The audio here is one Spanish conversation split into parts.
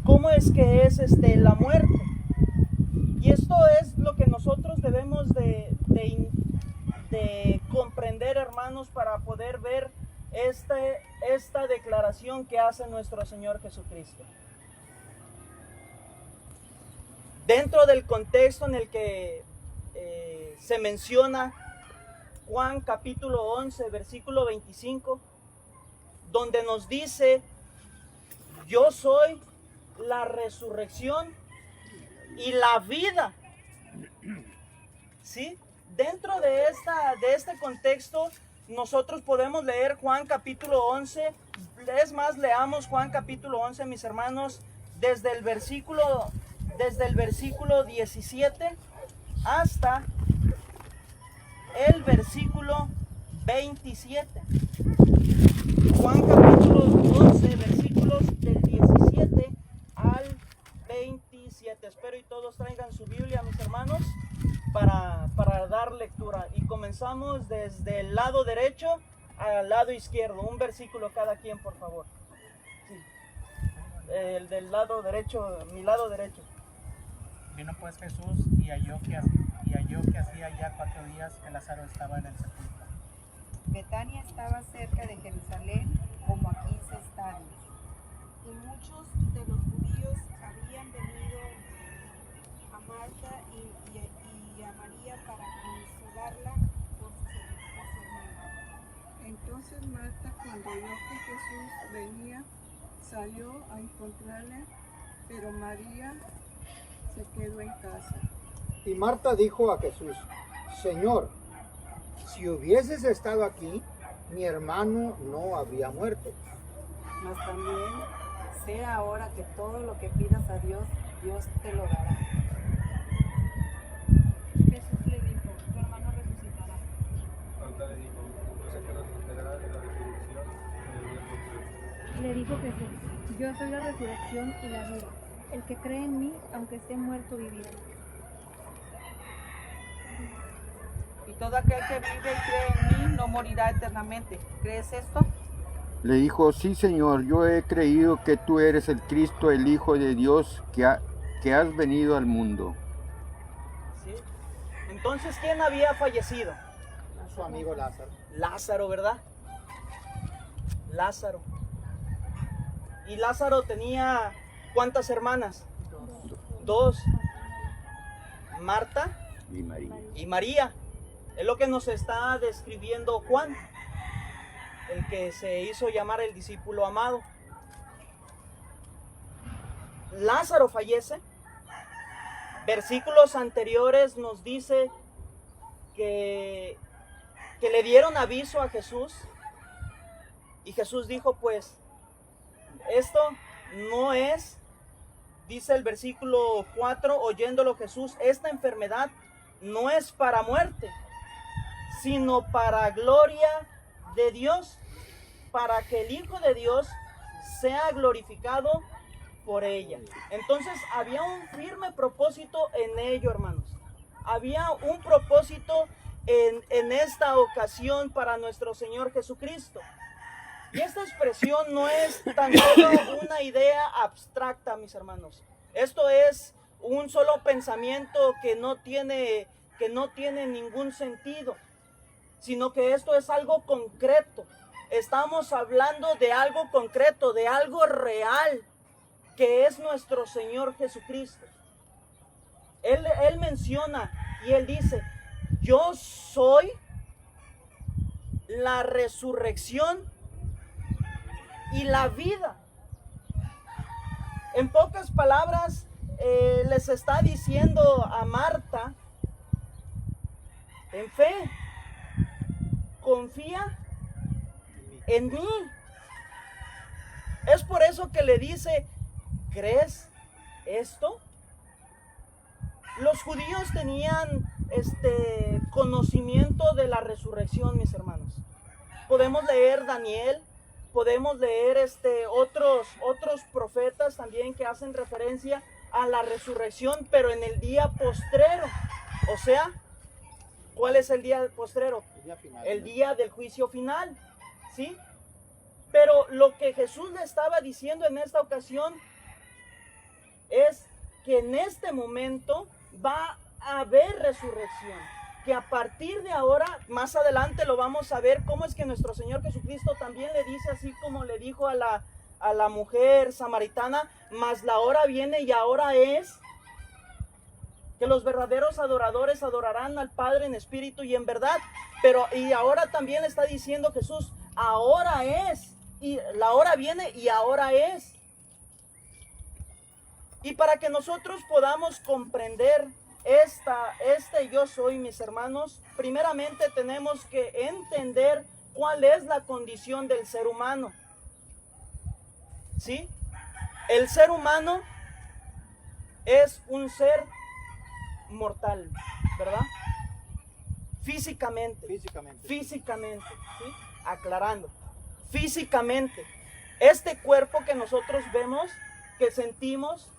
cómo es que es la muerte. Y esto es lo que nosotros debemos de comprender, hermanos, para poder ver esta declaración que hace nuestro Señor Jesucristo. Dentro del contexto en el que se menciona Juan capítulo 11, versículo 25, donde nos dice: yo soy la resurrección y la vida. ¿Sí? Dentro de este contexto, nosotros podemos leer Juan capítulo 11. Es más, leamos Juan capítulo 11, mis hermanos, desde el versículo 17 hasta el versículo 27. Juan capítulo 11, versículos del 17 al 27. Espero y todos traigan su Biblia, mis hermanos, para dar lectura. Y comenzamos desde el lado derecho al lado izquierdo. Un versículo cada quien, por favor. Sí. El del lado derecho, mi lado derecho. Vino pues Jesús y halló que hacía ya 4 días que Lázaro estaba en el sepulcro. Betania estaba cerca de Jerusalén, como a 15 estadios. Y muchos de los judíos habían venido a Marta y a María para consolarla por su hermana. Entonces Marta, cuando vio que Jesús venía, salió a encontrarle, pero María se quedó en casa. Y Marta dijo a Jesús: Señor, si hubieses estado aquí, mi hermano no habría muerto. Mas también sé ahora que todo lo que pidas a Dios, Dios te lo dará. Jesús le dijo: tu hermano resucitará. Marta le dijo: no sé qué resucitará de la resurrección del día postrero. Le dijo Jesús: yo soy la resurrección y la vida. El que cree en mí, aunque esté muerto, vivirá. Y todo aquel que vive y cree en mí no morirá eternamente. ¿Crees esto? Le dijo: sí, Señor, yo he creído que tú eres el Cristo, el Hijo de Dios, que has venido al mundo. ¿Sí? Entonces, ¿quién había fallecido? Su amigo Lázaro. Lázaro, ¿verdad? Lázaro. Y Lázaro tenía ¿cuántas hermanas? Dos. Marta y María. Es lo que nos está describiendo Juan, el que se hizo llamar el discípulo amado. Lázaro fallece. Versículos anteriores nos dice que le dieron aviso a Jesús. Y Jesús dijo: pues esto no es, dice el versículo 4, oyéndolo Jesús: esta enfermedad no es para muerte, sino para gloria de Dios, para que el Hijo de Dios sea glorificado por ella. Entonces había un firme propósito en ello, hermanos. Había un propósito en esta ocasión para nuestro Señor Jesucristo. Y esta expresión no es tan solo una idea abstracta, mis hermanos. Esto es un solo pensamiento que no tiene ningún sentido, sino que esto es algo concreto. Estamos hablando de algo concreto, de algo real, que es nuestro Señor Jesucristo. Él menciona y él dice: yo soy la resurrección y la vida. En pocas palabras, les está diciendo a Marta: en fe, confía en mí. Es por eso que le dice: ¿crees esto? Los judíos tenían conocimiento de la resurrección, mis hermanos. Podemos leer Daniel, podemos leer otros profetas también que hacen referencia a la resurrección, pero en el día postrero. O sea, ¿cuál es el día postrero? El día final. El día del juicio final, ¿sí? Pero lo que Jesús le estaba diciendo en esta ocasión es que en este momento va a haber resurrección. Que a partir de ahora, más adelante lo vamos a ver, cómo es que nuestro Señor Jesucristo también le dice, así como le dijo a la mujer samaritana, mas la hora viene y ahora es que los verdaderos adoradores adorarán al Padre en espíritu y en verdad. Pero y ahora también le está diciendo Jesús, ahora es, y la hora viene y ahora es. Y para que nosotros podamos comprender este yo soy, mis hermanos, primeramente tenemos que entender cuál es la condición del ser humano. ¿Sí? El ser humano es un ser mortal, ¿verdad? Físicamente, ¿sí? Aclarando, físicamente, este cuerpo que nosotros vemos, que sentimos,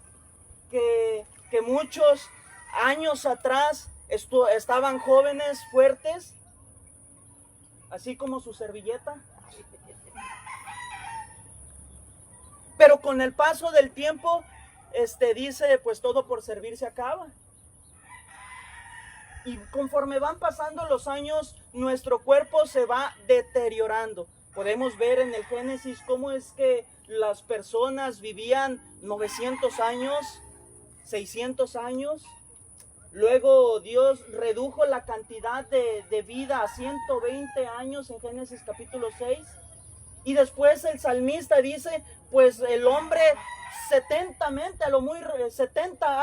que muchos años atrás estaban jóvenes, fuertes, así como su servilleta, pero con el paso del tiempo, dice, pues todo por servir se acaba. Y conforme van pasando los años, nuestro cuerpo se va deteriorando. Podemos ver en el Génesis cómo es que las personas vivían 900 años, 600 años. Luego Dios redujo la cantidad de vida a 120 años en Génesis capítulo 6. Y después el salmista dice, pues el hombre 70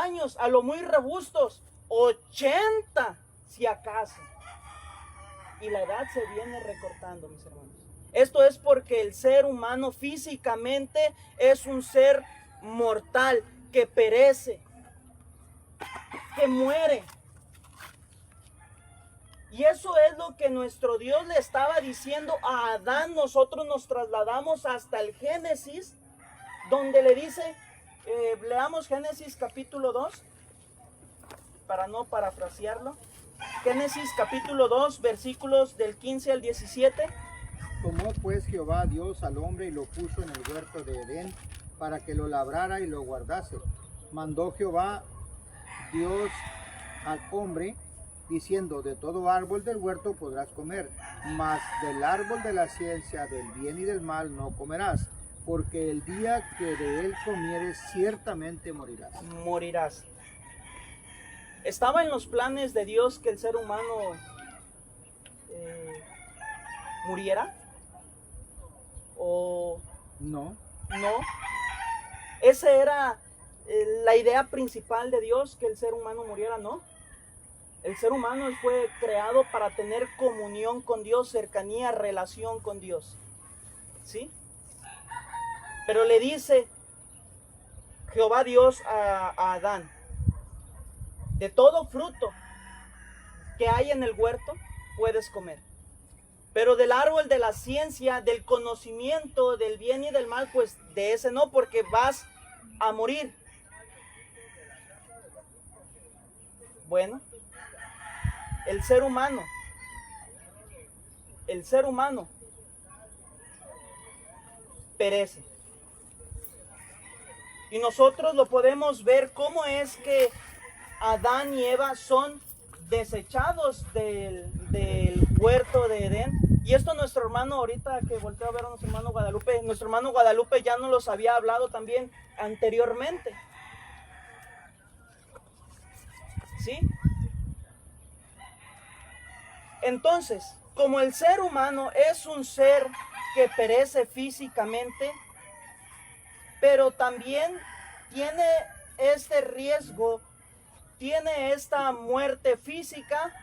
años, a lo muy robustos, 80 si acaso. Y la edad se viene recortando, mis hermanos. Esto es porque el ser humano físicamente es un ser mortal que perece, que muere. Y eso es lo que nuestro Dios le estaba diciendo a Adán. Nosotros nos trasladamos hasta el Génesis, donde le dice, leamos Génesis capítulo 2, para no parafrasearlo. Génesis capítulo 2, versículos del 15 al 17. Tomó pues Jehová Dios al hombre y lo puso en el huerto de Edén para que lo labrara y lo guardase. Mandó Jehová Dios al hombre diciendo, de todo árbol del huerto podrás comer, mas del árbol de la ciencia del bien y del mal no comerás, porque el día que de él comieres ciertamente morirás. Morirás. ¿Estaba en los planes de Dios que el ser humano muriera? ¿O no? No. Esa era la idea principal de Dios, que el ser humano muriera, ¿no? El ser humano fue creado para tener comunión con Dios, cercanía, relación con Dios. ¿Sí? Pero le dice Jehová Dios a Adán, de todo fruto que hay en el huerto puedes comer, pero del árbol de la ciencia, del conocimiento del bien y del mal, pues de ese no, porque vas a morir. Bueno, el ser humano perece. Y nosotros lo podemos ver cómo es que Adán y Eva son desechados del huerto de Edén. Y esto nuestro hermano, ahorita que volteo a ver a nuestro hermano Guadalupe ya nos los había hablado también anteriormente. ¿Sí? Entonces, como el ser humano es un ser que perece físicamente, pero también tiene este riesgo, tiene esta muerte física,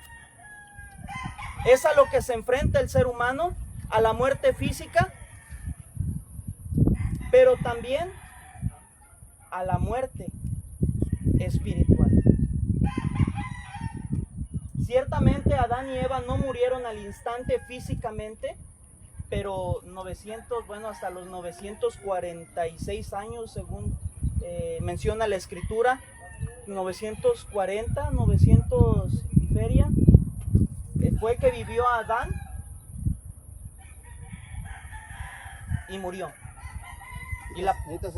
es a lo que se enfrenta el ser humano, a la muerte física, pero también a la muerte espiritual. Ciertamente Adán y Eva no murieron al instante físicamente, pero hasta los 946 años, según menciona la escritura, 900 y feria, fue que vivió Adán. y murió. Y la, Necesitas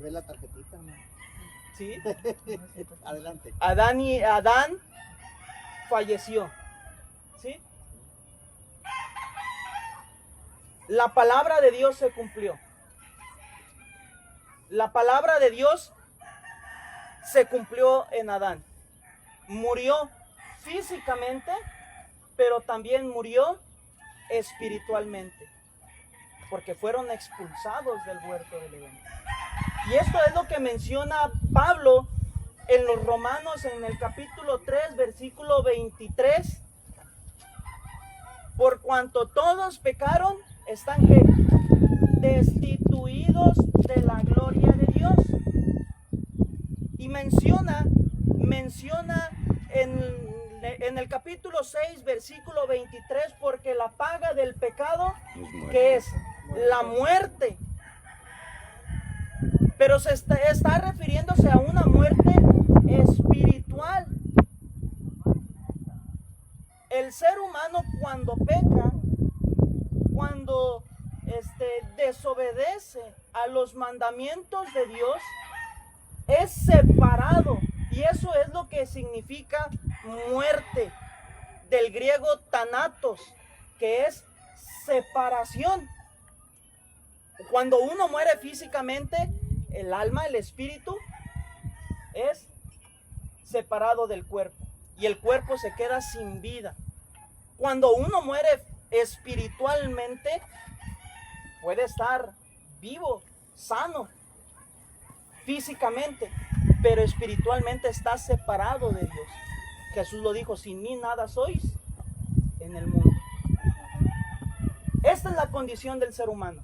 ver la tarjetita, ¿no? ¿sí? Adelante. Adán falleció. ¿Sí? La palabra de Dios se cumplió. La palabra de Dios se cumplió en Adán. Murió físicamente, pero también murió espiritualmente, porque fueron expulsados del huerto del Edén. Y esto es lo que menciona Pablo en los Romanos, en el capítulo 3, versículo 23. Por cuanto todos pecaron, están ¿qué? Destituidos de la gloria de Dios. Y menciona en el capítulo 6, versículo 23, porque la paga del pecado, que es la muerte. Pero se está refiriéndose a una muerte espiritual. El ser humano cuando peca, cuando desobedece a los mandamientos de Dios, es separado. Y eso es lo que significa muerte, del griego thanatos, que es separación. Cuando uno muere físicamente, el alma, el espíritu, es separado del cuerpo y el cuerpo se queda sin vida. Cuando uno muere espiritualmente, puede estar vivo, sano, físicamente, pero espiritualmente está separado de Dios. Jesús lo dijo: sin mí nada sois en el mundo. Esta es la condición del ser humano.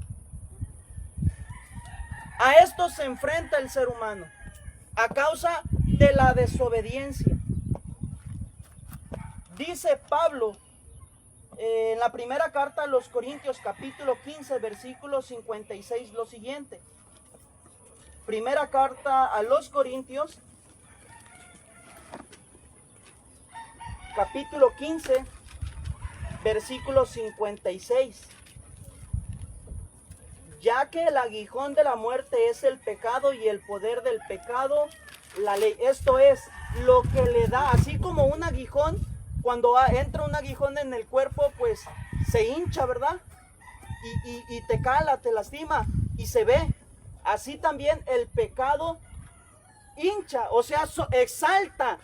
A esto se enfrenta el ser humano a causa de la desobediencia. Dice Pablo en la primera carta a los Corintios, capítulo 15, versículo 56, lo siguiente. Primera carta a los Corintios, capítulo 15, versículo 56. Ya que el aguijón de la muerte es el pecado y el poder del pecado, la ley. Esto es lo que le da, así como un aguijón, cuando entra un aguijón en el cuerpo, pues se hincha, ¿verdad? Y te cala, te lastima y se ve. Así también el pecado hincha, o sea, exalta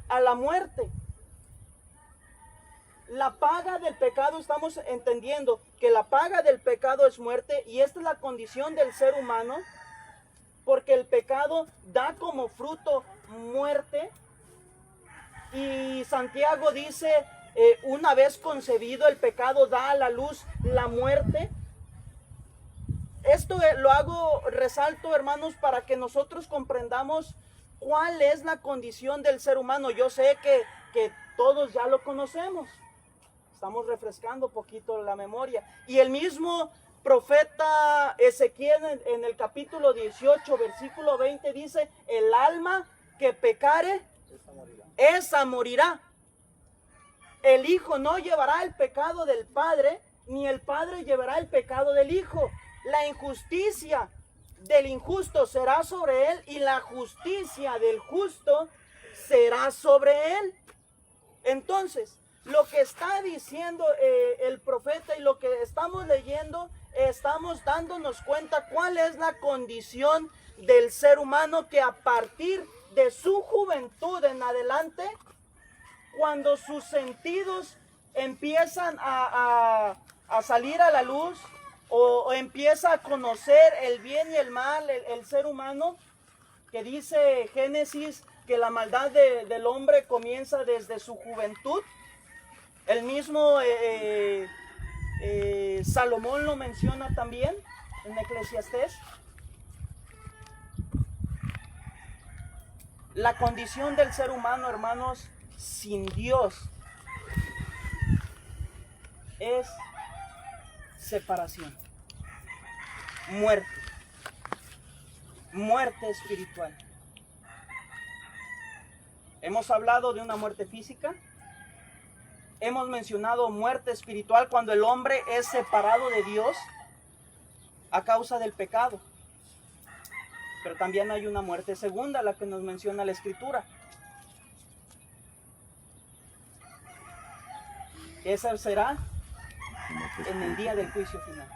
a la muerte. La paga del pecado, estamos entendiendo que la paga del pecado es muerte, y esta es la condición del ser humano, porque el pecado da como fruto muerte. Y Santiago dice, una vez concebido el pecado da a la luz la muerte. Esto resalto, hermanos, para que nosotros comprendamos cuál es la condición del ser humano. Yo sé que todos ya lo conocemos. Estamos refrescando un poquito la memoria. Y el mismo profeta Ezequiel en el capítulo 18, versículo 20 dice: el alma que pecare, esa morirá. El hijo no llevará el pecado del padre, ni el padre llevará el pecado del hijo. La injusticia del injusto será sobre él, y la justicia del justo será sobre él. Entonces, lo que está diciendo el profeta y lo que estamos leyendo, estamos dándonos cuenta cuál es la condición del ser humano, que a partir de su juventud en adelante, cuando sus sentidos empiezan a salir a la luz, o empieza a conocer el bien y el mal, el ser humano, que dice Génesis que la maldad del hombre comienza desde su juventud. El mismo Salomón lo menciona también en Eclesiastés. La condición del ser humano, hermanos, sin Dios es separación, muerte espiritual. Hemos hablado de una muerte física, hemos mencionado muerte espiritual cuando el hombre es separado de Dios, a causa del pecado. Pero también hay una muerte segunda, la que nos menciona la Escritura. Esa será en el día del juicio final.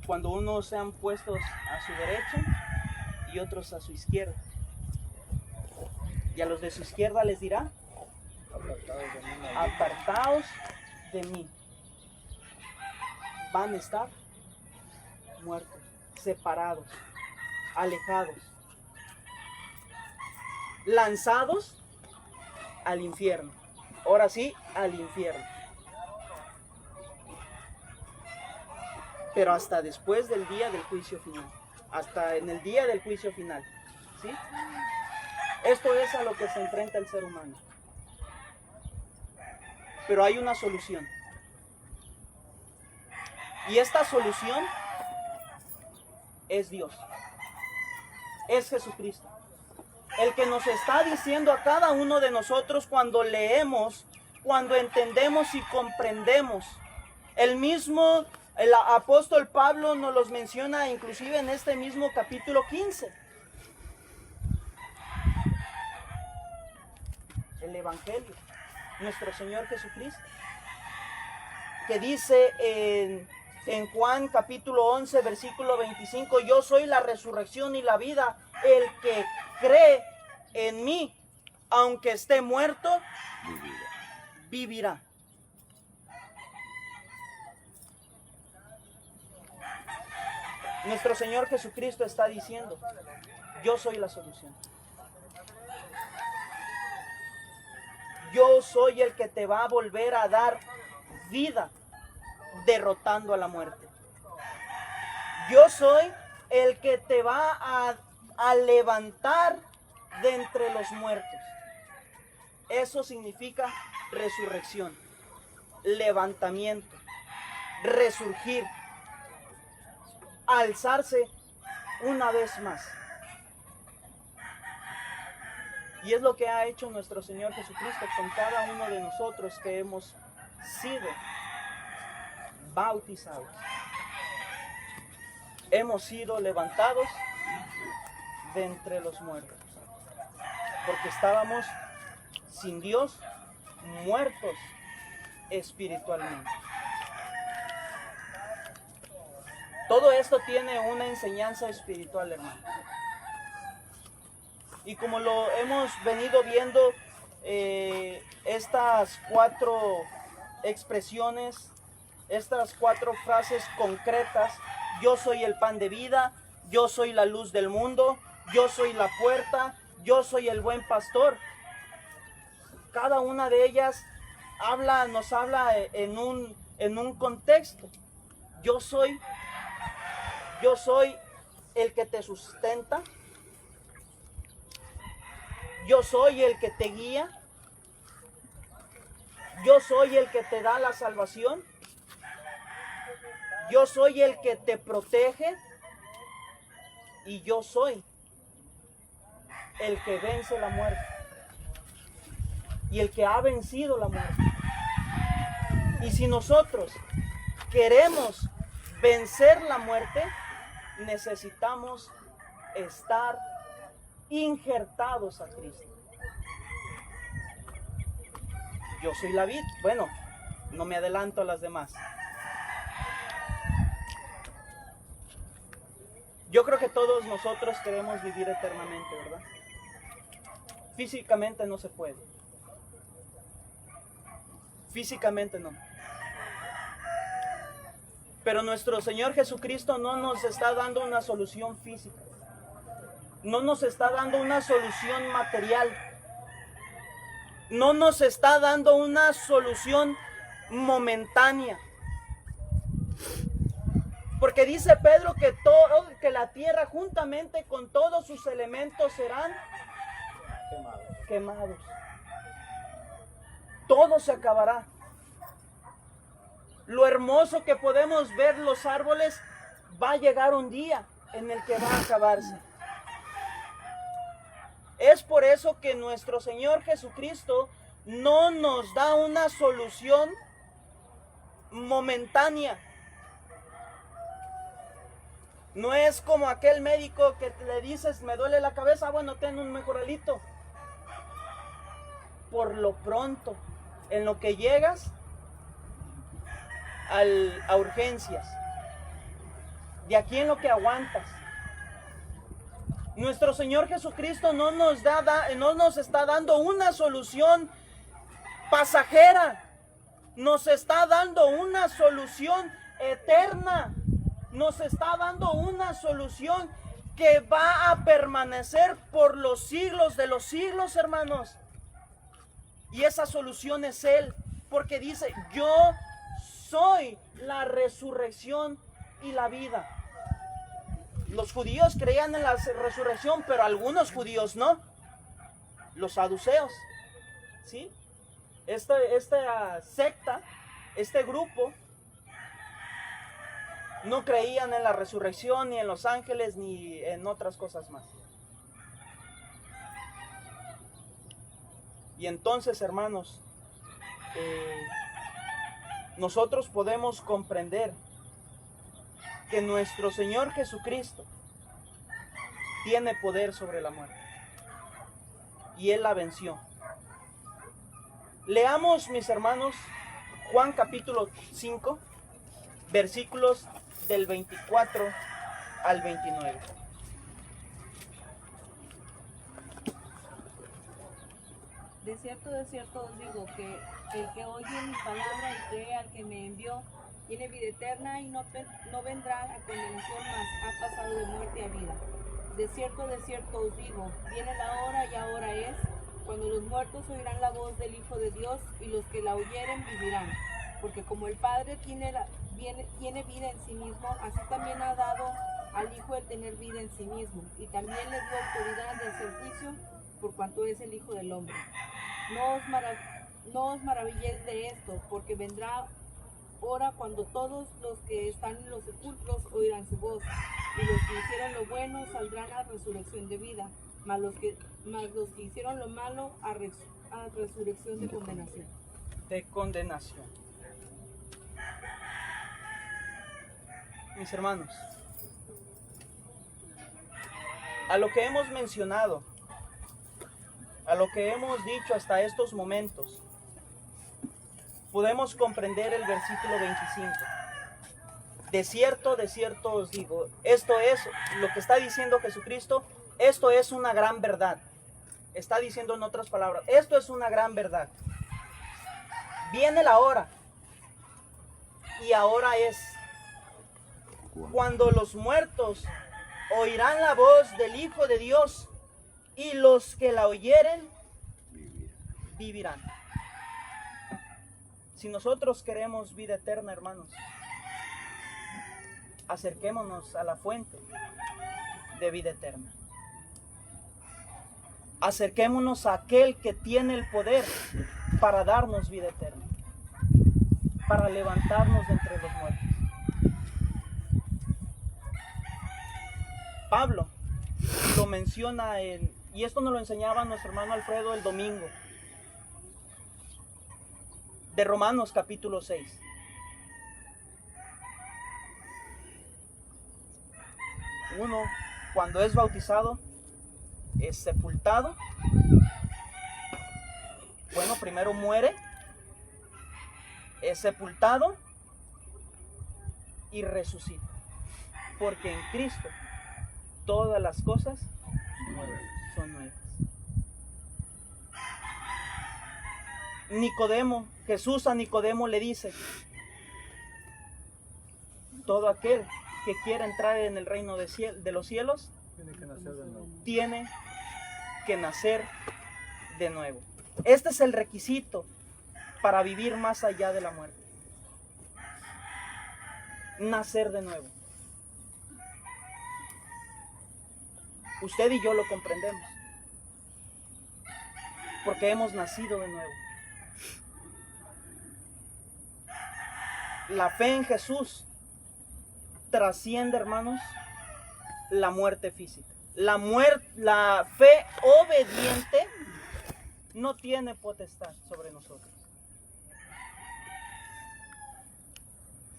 Cuando unos sean puestos a su derecha y otros a su izquierda. Y a los de su izquierda les dirá: apartaos de mí. Van a estar muertos, separados, alejados, lanzados al infierno. Ahora sí, al infierno. Pero hasta después del día del juicio final. Hasta en el día del juicio final. ¿Sí? Esto es a lo que se enfrenta el ser humano. Pero hay una solución. Y esta solución es Dios. Es Jesucristo. El que nos está diciendo a cada uno de nosotros cuando leemos, cuando entendemos y comprendemos. El apóstol Pablo nos los menciona inclusive en este mismo capítulo 15. El Evangelio, nuestro Señor Jesucristo, que dice en Juan capítulo 11, versículo 25, yo soy la resurrección y la vida, el que cree en mí, aunque esté muerto, vivirá. Nuestro Señor Jesucristo está diciendo, yo soy la solución. Yo soy el que te va a volver a dar vida derrotando a la muerte. Yo soy el que te va a levantar de entre los muertos. Eso significa resurrección, levantamiento, resurgir, alzarse una vez más. Y es lo que ha hecho nuestro Señor Jesucristo con cada uno de nosotros que hemos sido bautizados. Hemos sido levantados de entre los muertos. Porque estábamos sin Dios, muertos espiritualmente. Todo esto tiene una enseñanza espiritual, hermano. Y como lo hemos venido viendo, estas 4 expresiones, estas 4 frases concretas: yo soy el pan de vida, yo soy la luz del mundo, yo soy la puerta, yo soy el buen pastor. Cada una de ellas nos habla en un contexto. Yo soy el que te sustenta. Yo soy el que te guía. Yo soy el que te da la salvación. Yo soy el que te protege. Y yo soy el que vence la muerte. Y el que ha vencido la muerte. Y si nosotros queremos vencer la muerte, necesitamos estar injertados a Cristo. Yo soy la vid. Bueno, no me adelanto a las demás. Yo creo que todos nosotros queremos vivir eternamente, ¿verdad? Físicamente no se puede. Físicamente no. Pero nuestro Señor Jesucristo no nos está dando una solución física. No nos está dando una solución material. No nos está dando una solución momentánea. Porque dice Pedro que la tierra juntamente con todos sus elementos serán quemados. Todo se acabará. Lo hermoso que podemos ver los árboles, va a llegar un día en el que va a acabarse. Es por eso que nuestro Señor Jesucristo no nos da una solución momentánea. No es como aquel médico que le dices, me duele la cabeza, bueno, ten un mejoralito. Por lo pronto, en lo que llegas a urgencias, de aquí en lo que aguantas. Nuestro Señor Jesucristo no nos está dando una solución pasajera, nos está dando una solución eterna, nos está dando una solución que va a permanecer por los siglos de los siglos, hermanos. Y esa solución es Él, porque dice, yo soy la resurrección y la vida. Los judíos creían en la resurrección, pero algunos judíos no. Los saduceos, ¿sí? Esta secta, este grupo, no creían en la resurrección, ni en los ángeles, ni en otras cosas más. Y entonces, hermanos, nosotros podemos comprender que nuestro Señor Jesucristo tiene poder sobre la muerte. Y Él la venció. Leamos, mis hermanos, Juan capítulo 5, versículos del 24 al 29. De cierto os digo que el que oye mi palabra y cree al que me envió, tiene vida eterna y no vendrá a condenación, mas ha pasado de muerte a vida. De cierto os digo, viene la hora y ahora es, cuando los muertos oirán la voz del Hijo de Dios, y los que la oyeren vivirán. Porque como el Padre tiene vida en sí mismo, así también ha dado al Hijo el tener vida en sí mismo, y también le dio autoridad de hacer juicio, por cuanto es el Hijo del Hombre. No os maravilléis de esto, porque vendrá hora cuando todos los que están en los sepulcros oirán su voz, y los que hicieron lo bueno saldrán a resurrección de vida, mas los que hicieron lo malo a resurrección de condenación. De condenación. Mis hermanos, a lo que hemos mencionado, a lo que hemos dicho hasta estos momentos, podemos comprender el versículo 25. De cierto os digo, esto es lo que está diciendo Jesucristo, esto es una gran verdad. Está diciendo en otras palabras, esto es una gran verdad. Viene la hora, y ahora es, cuando los muertos oirán la voz del Hijo de Dios, y los que la oyeren vivirán. Si nosotros queremos vida eterna, hermanos, acerquémonos a la fuente de vida eterna. Acerquémonos a aquel que tiene el poder para darnos vida eterna, para levantarnos de entre los muertos. Pablo lo menciona y esto nos lo enseñaba nuestro hermano Alfredo el domingo, de Romanos capítulo 6. Uno, cuando es bautizado, es sepultado. Bueno, primero muere, es sepultado y resucita. Porque en Cristo todas las cosas son nuevas. Nicodemo, Jesús a Nicodemo le dice, todo aquel que quiera entrar en el reino de los cielos tiene que nacer de nuevo. Este es el requisito para vivir más allá de la muerte. Nacer de nuevo. Usted y yo lo comprendemos, porque hemos nacido de nuevo. La fe en Jesús trasciende, hermanos, la muerte física. La fe obediente no tiene potestad sobre nosotros.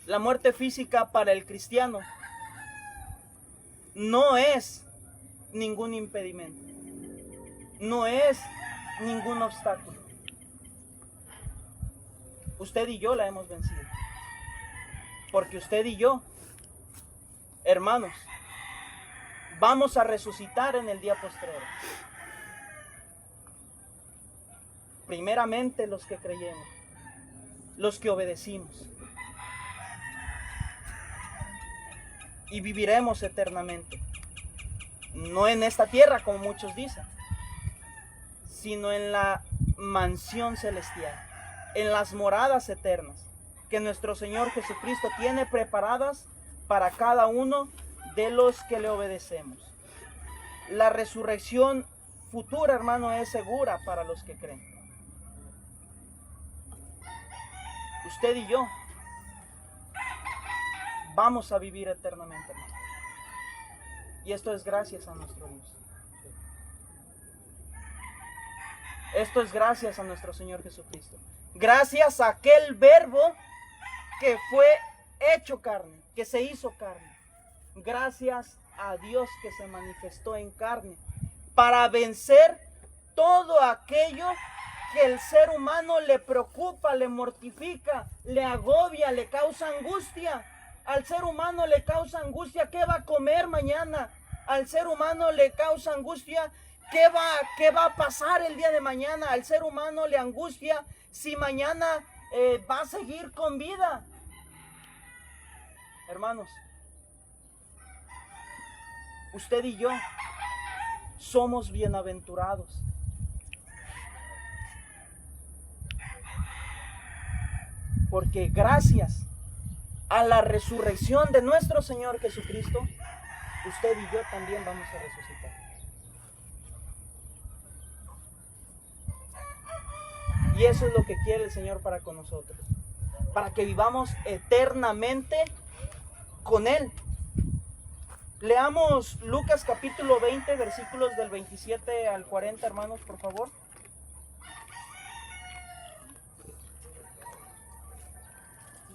La muerte física para el cristiano no es ningún impedimento, no es ningún obstáculo. Usted y yo la hemos vencido, porque usted y yo, hermanos, vamos a resucitar en el día postrero. Primeramente los que creemos, los que obedecimos, y viviremos eternamente, no en esta tierra como muchos dicen, sino en la mansión celestial, en las moradas eternas que nuestro Señor Jesucristo tiene preparadas para cada uno de los que le obedecemos. La resurrección futura, hermano, es segura para los que creen. Usted y yo vamos a vivir eternamente, hermano. Y esto es gracias a nuestro Dios. Esto es gracias a nuestro Señor Jesucristo. Gracias a aquel verbo que fue hecho carne, que se hizo carne. Gracias a Dios que se manifestó en carne para vencer todo aquello que el ser humano le preocupa, le mortifica, le agobia, le causa angustia. Al ser humano le causa angustia qué va a comer mañana. Al ser humano le causa angustia qué va a pasar el día de mañana. Al ser humano le angustia si mañana va a seguir con vida. Hermanos, usted y yo somos bienaventurados. Porque gracias a la resurrección de nuestro Señor Jesucristo, usted y yo también vamos a resucitar. Y eso es lo que quiere el Señor para con nosotros, para que vivamos eternamente con Él. Leamos Lucas capítulo 20, versículos del 27 al 40, hermanos, por favor.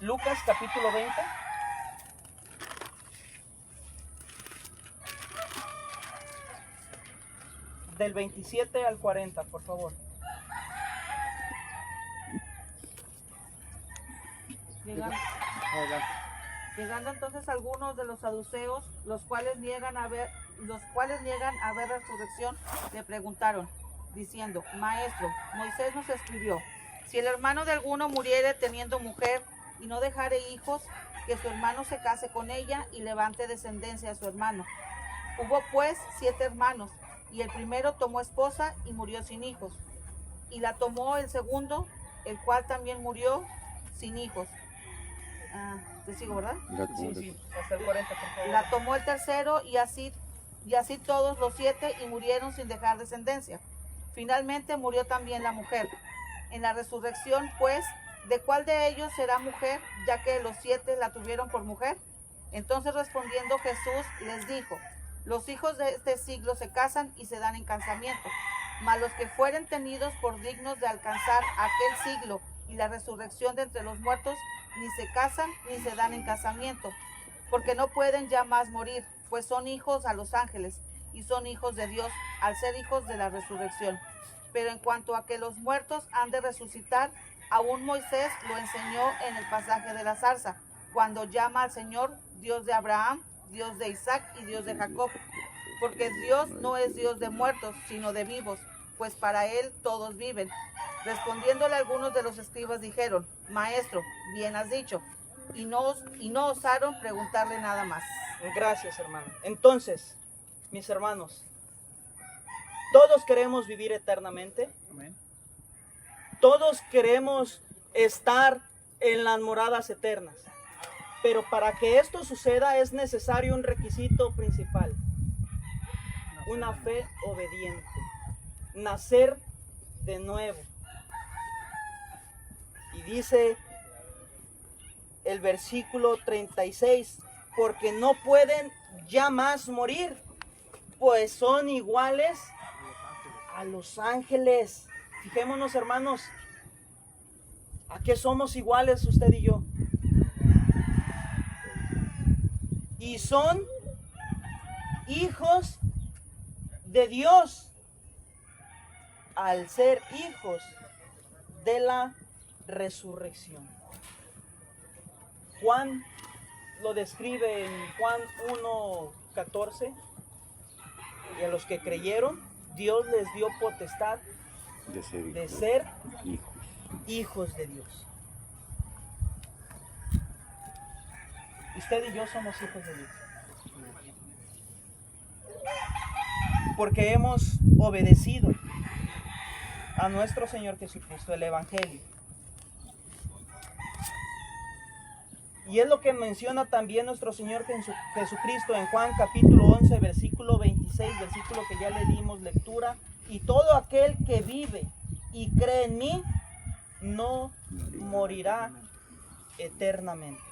Lucas capítulo 20. Del 27 al 40, por favor. Llegando entonces algunos de los saduceos, los cuales niegan haber resurrección, le preguntaron, diciendo: Maestro, Moisés nos escribió: si el hermano de alguno muriere teniendo mujer y no dejare hijos, que su hermano se case con ella y levante descendencia a su hermano. Hubo pues 7 hermanos, y el primero tomó esposa y murió sin hijos. Y la tomó el segundo, el cual también murió sin hijos. Te sigo, ¿verdad? Sí, hasta el 40, por favor. La tomó el tercero, y así todos los 7, y murieron sin dejar descendencia. Finalmente murió también la mujer. En la resurrección, pues, ¿de cuál de ellos será mujer, ya que los 7 la tuvieron por mujer? Entonces respondiendo Jesús les dijo: los hijos de este siglo se casan y se dan en casamiento, mas los que fueren tenidos por dignos de alcanzar aquel siglo y la resurrección de entre los muertos, ni se casan ni se dan en casamiento, porque no pueden ya más morir, pues son hijos a los ángeles y son hijos de Dios, al ser hijos de la resurrección. Pero en cuanto a que los muertos han de resucitar, aún Moisés lo enseñó en el pasaje de la zarza, cuando llama al Señor Dios de Abraham, Dios de Isaac y Dios de Jacob. Porque Dios no es Dios de muertos, sino de vivos, pues para Él todos viven. Respondiéndole algunos de los escribas dijeron: Maestro, bien has dicho. Y no osaron preguntarle nada más. Gracias, hermano. Entonces, mis hermanos, todos queremos vivir eternamente. Amén. Todos queremos estar en las moradas eternas. Pero para que esto suceda es necesario un requisito principal: una fe obediente, nacer de nuevo. Y dice el versículo 36, porque no pueden ya más morir, pues son iguales a los ángeles. Fijémonos, hermanos, ¿a qué somos iguales usted y yo? Y son hijos de Dios al ser hijos de la resurrección. Juan lo describe en Juan 1:14, y a los que creyeron, Dios les dio potestad de ser hijos de Dios. Usted y yo somos hijos de Dios, porque hemos obedecido a nuestro Señor Jesucristo, el Evangelio. Y es lo que menciona también nuestro Señor Jesucristo en Juan capítulo 11, versículo 26, versículo que ya le dimos lectura. Y todo aquel que vive y cree en mí, no morirá eternamente.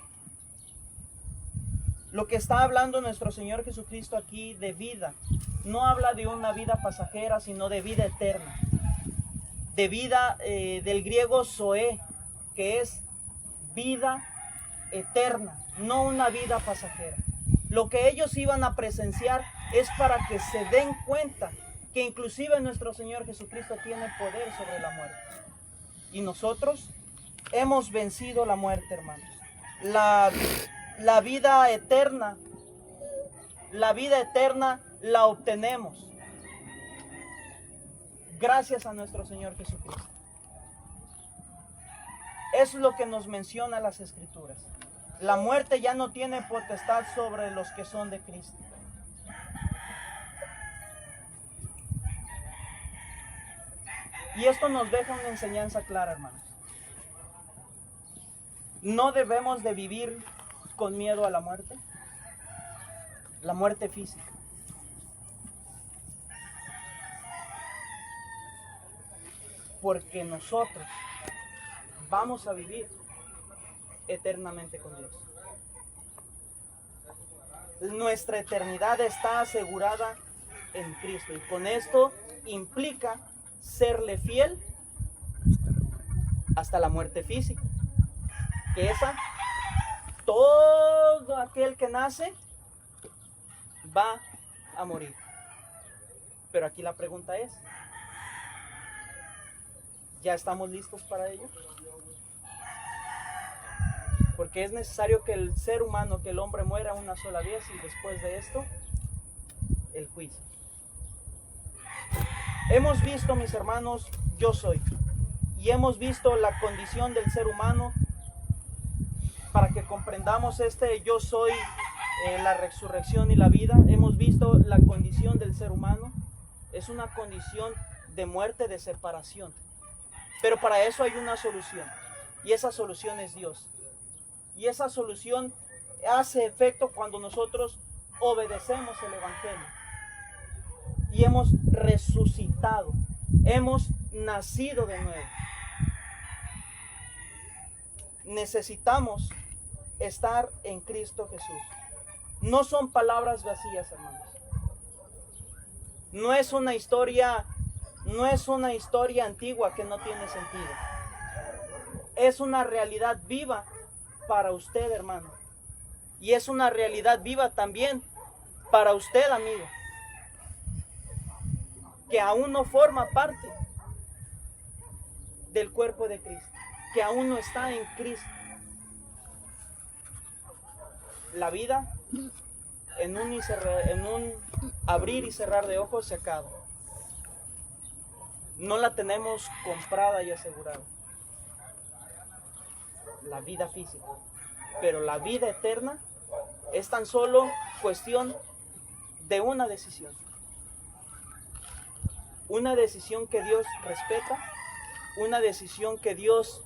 Lo que está hablando nuestro Señor Jesucristo aquí de vida, no habla de una vida pasajera, sino de vida eterna. De vida del griego zoe, que es vida eterna, no una vida pasajera. Lo que ellos iban a presenciar es para que se den cuenta que inclusive nuestro Señor Jesucristo tiene poder sobre la muerte. Y nosotros hemos vencido la muerte, hermanos. La vida eterna la obtenemos gracias a nuestro Señor Jesucristo. Eso es lo que nos menciona las Escrituras. La muerte ya no tiene potestad sobre los que son de Cristo. Y esto nos deja una enseñanza clara, hermanos. No debemos de vivir con miedo a la muerte física. Porque nosotros vamos a vivir eternamente con Dios. Nuestra eternidad está asegurada en Cristo, y con esto implica serle fiel hasta la muerte física, que esa, todo aquel que nace va a morir. Pero aquí la pregunta es, ¿ya estamos listos para ello? Porque es necesario que el ser humano, que el hombre muera una sola vez, y después de esto, el juicio. Hemos visto, mis hermanos, yo soy, y hemos visto la condición del ser humano para que comprendamos este yo soy, la resurrección y la vida. Hemos visto la condición del ser humano, es una condición de muerte, de separación. Pero para eso hay una solución, y esa solución es Dios. Y esa solución hace efecto cuando nosotros obedecemos el Evangelio. Y hemos resucitado, hemos nacido de nuevo. Necesitamos estar en Cristo Jesús. No son palabras vacías, hermanos. No es una historia antigua que no tiene sentido. Es una realidad viva para usted, hermano. Y es una realidad viva también para usted, amigo, que aún no forma parte del cuerpo de Cristo, que aún no está en Cristo. La vida en un abrir y cerrar de ojos se acaba. No la tenemos comprada y asegurada, la vida física. Pero la vida eterna es tan solo cuestión de una decisión. Una decisión que Dios respeta, una decisión que Dios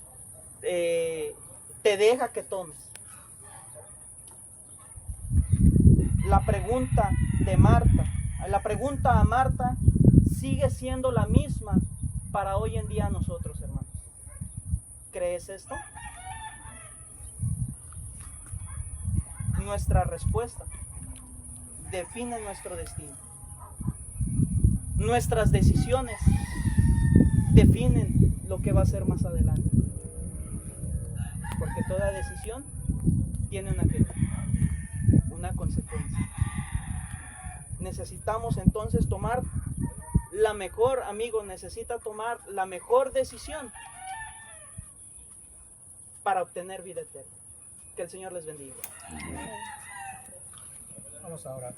te deja que tomes. La pregunta a Marta sigue siendo la misma para hoy en día nosotros, hermanos. ¿Crees esto? Nuestra respuesta define nuestro destino. Nuestras decisiones definen lo que va a ser más adelante. Porque toda decisión tiene una consecuencia. necesitamos entonces tomar la mejor, amigo, necesita tomar la mejor decisión para obtener vida eterna. Que el Señor les bendiga. Vamos a orar.